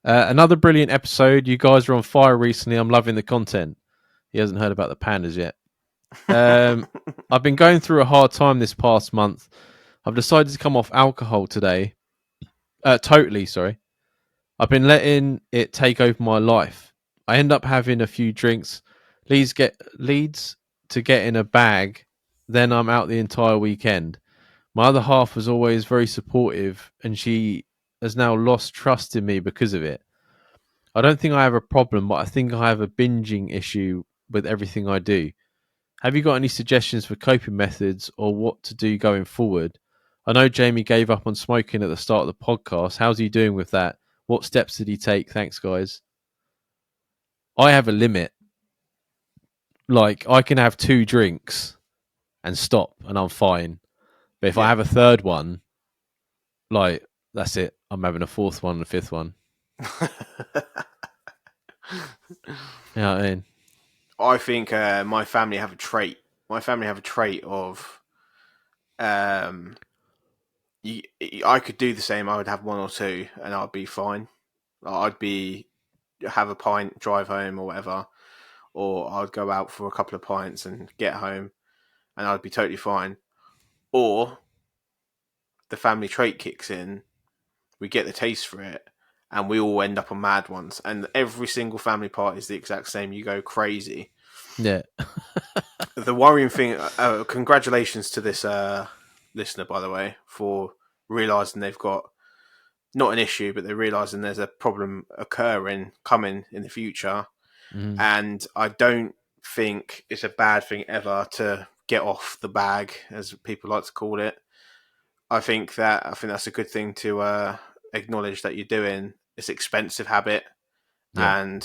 Another brilliant episode. You guys are on fire recently. I'm loving the content. He hasn't heard about the pandas yet. I've been going through a hard time this past month. I've decided to come off alcohol today. Totally, sorry. I've been letting it take over my life. I end up having a few drinks, leads to get in a bag, then I'm out the entire weekend. My other half was always very supportive, and she has now lost trust in me because of it. I don't think I have a problem, but I think I have a binging issue with everything I do. Have you got any suggestions for coping methods or what to do going forward? I know Jamie gave up on smoking at the start of the podcast. How's he doing with that? What steps did he take? Thanks, guys. I have a limit. Like, I can have 2 drinks and stop, and I'm fine. But if I have a third one, like, that's it. I'm having a fourth one and a fifth one. You know what I mean? I think my family have a trait. My family have a trait of, I could do the same. I would have 1 or 2, and I'd be fine. Have a pint, drive home, or whatever, or I'd go out for a couple of pints and get home, and I'd be totally fine. Or the family trait kicks in, we get the taste for it, and we all end up on mad ones. And every single family party is the exact same. You go crazy. Yeah. The worrying thing, congratulations to this listener, by the way, for realising they've got not an issue, but they're realising there's a problem coming in the future. Mm. And I don't think it's a bad thing ever to get off the bag, as people like to call it. I think that's a good thing to acknowledge that you're doing. It's an expensive habit, and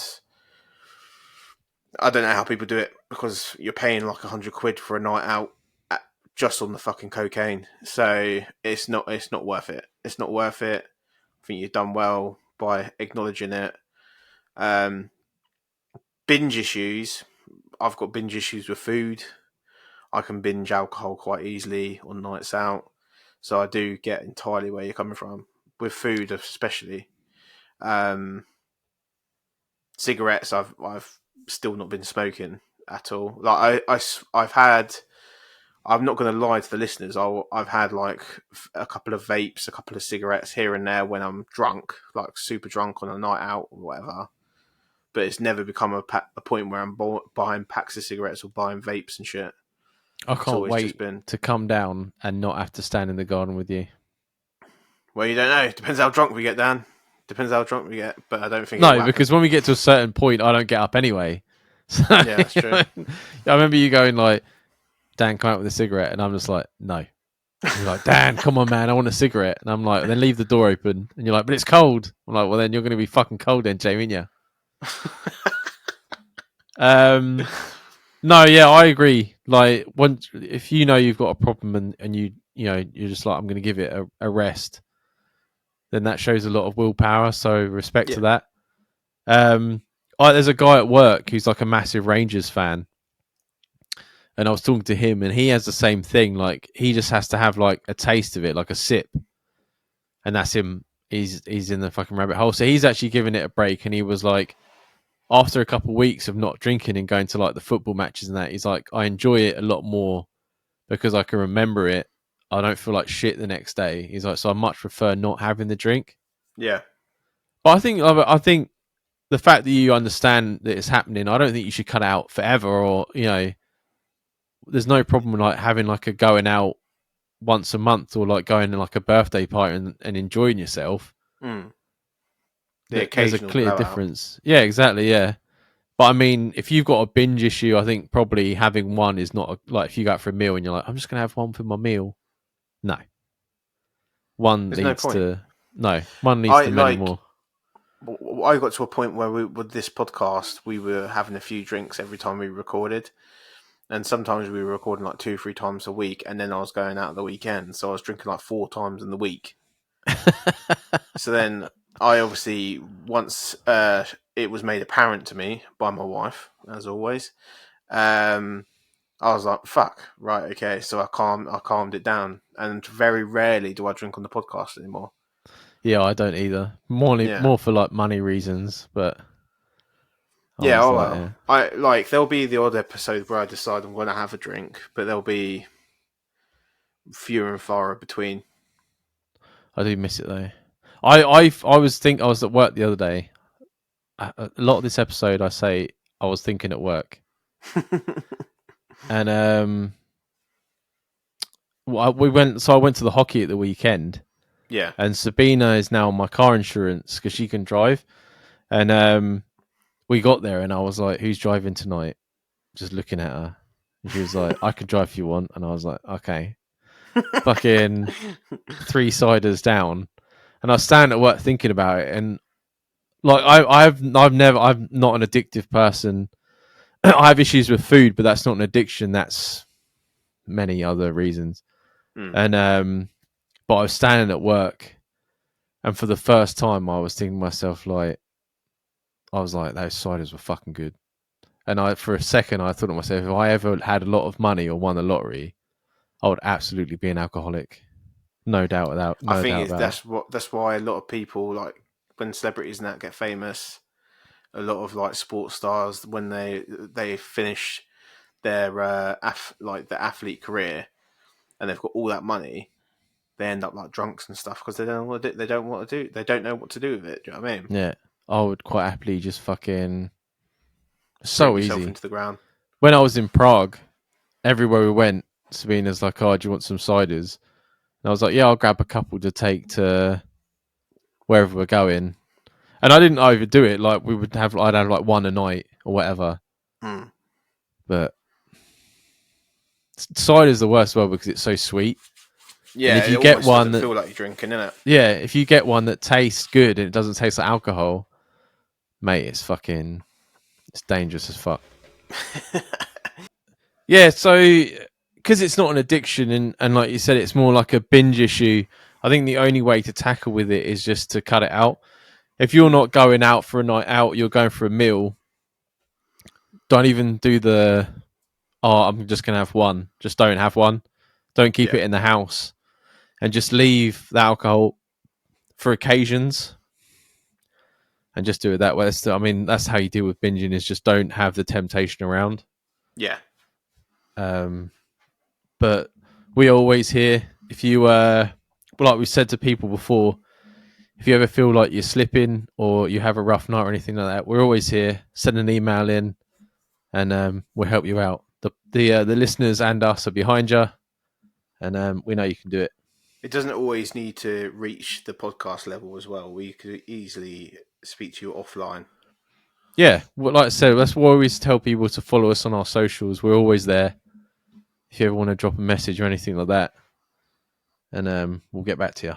I don't know how people do it, because you're paying like £100 for a night out just on the fucking cocaine. So it's not worth it. It's not worth it. I think you've done well by acknowledging it. Binge issues. I've got binge issues with food. I can binge alcohol quite easily on nights out. So I do get entirely where you're coming from. With food especially. Cigarettes, I've still not been smoking at all. Like I'm not going to lie to the listeners. I've had like a couple of vapes, a couple of cigarettes here and there when I'm drunk, like super drunk on a night out or whatever. But it's never become a point where I'm buying packs of cigarettes or buying vapes and shit. I can't wait to come down and not have to stand in the garden with you. Well, you don't know. It depends how drunk we get, Dan. But I don't think. No, because when we get to a certain point, I don't get up anyway. So, yeah, that's true. I remember you going like, Dan, come out with a cigarette, and I'm just like, no. And you're like, Dan, come on, man, I want a cigarette. And I'm like, then leave the door open. And you're like, but it's cold. I'm like, well, then you're going to be fucking cold then, Jamie, yeah. No, yeah, I agree. Like, if you know you've got a problem and you're just like, I'm going to give it a rest, then that shows a lot of willpower. So respect to that. There's a guy at work who's like a massive Rangers fan, and I was talking to him, and he has the same thing. Like, he just has to have like a taste of it, like a sip, and that's him. He's in the fucking rabbit hole. So he's actually giving it a break, and he was like, after a couple of weeks of not drinking and going to like the football matches and that, he's like, I enjoy it a lot more because I can remember it. I don't feel like shit the next day. He's like, so I much prefer not having the drink. Yeah. But I think the fact that you understand that it's happening, I don't think you should cut it out forever, or, there's no problem with like having like a going out once a month, or like going to like a birthday party and enjoying yourself. Mm. There's a clear difference. Yeah, exactly. Yeah. But I mean, if you've got a binge issue, I think probably having one is not like if you go out for a meal and you're like, I'm just going to have one for my meal. No. One needs to many more. I got to a point where with this podcast, we were having a few drinks every time we recorded. And sometimes we were recording like 2-3 times a week. And then I was going out at the weekend. So I was drinking like 4 times in the week. So then I obviously, once it was made apparent to me by my wife, as always, I was like, "Fuck, right, okay." So I calmed it down, and very rarely do I drink on the podcast anymore. Yeah, I don't either. Yeah, More for like money reasons, but I yeah. was Oh like, well. yeah, I like there'll be the odd episode where I decide I'm going to have a drink, but there'll be fewer and far between. I do miss it though. I was at work the other day. A lot of this episode, I say I was thinking at work, and we went. So I went to the hockey at the weekend, Yeah. and Sabina is now on my car insurance because she can drive. And we got there, and I was like, "Who's driving tonight?" Just looking at her, and she was like, "I can drive if you want." And I was like, "Okay." Fucking three ciders down, and I was standing at work thinking about it, and like I'm not an addictive person. I have issues with food, but that's not an addiction. That's many other reasons. Mm. And but I was standing at work, and for the first time, I was thinking to myself, like, I was like, those ciders were fucking good. And for a second, I thought to myself, if I ever had a lot of money or won the lottery, I would absolutely be an alcoholic. No doubt I no think doubt it's about it. that's why a lot of people like when celebrities and that get famous. A lot of like sports stars when they finish their like the athlete career and they've got all that money, they end up like drunks and stuff because they don't know what to do. They don't want to do. They don't know what to do with it. Do you know what I mean? Yeah, I would quite happily just fucking Drink so yourself easy. into the ground. When I was in Prague, everywhere we went, Sabina's like, "Oh, do you want some ciders?" And I was like, "Yeah, I'll grab a couple to take to wherever we're going." And I didn't overdo it. Like I'd have like one a night or whatever. Mm. But cider's the worst well because it's so sweet. And Yeah, if it you get almost one doesn't that, feel like you're drinking, innit? yeah, if you get one that tastes good and it doesn't taste like alcohol, mate, it's dangerous as fuck. Yeah, so because it's not an addiction and like you said, it's more like a binge issue. I think the only way to tackle with it is just to cut it out. If you're not going out for a night out, you're going for a meal. Don't even do the I'm just gonna have one. Just don't have one. Don't keep Yeah, it in the house, and just leave the alcohol for occasions, and just do it that way. I mean, that's how you deal with binging. Is just don't have the temptation around. yeah. Um, but we always hear if you like we said to people before, if you ever feel like you're slipping or you have a rough night or anything like that, we're always here. Send an email in, and we'll help you out. The listeners and us are behind you, and we know you can do it. It doesn't always need to reach the podcast level as well. We could easily speak to you offline. Yeah, well, like I said, that's why we always tell people to follow us on our socials. We're always there if you ever want to drop a message or anything like that, and we'll get back to you.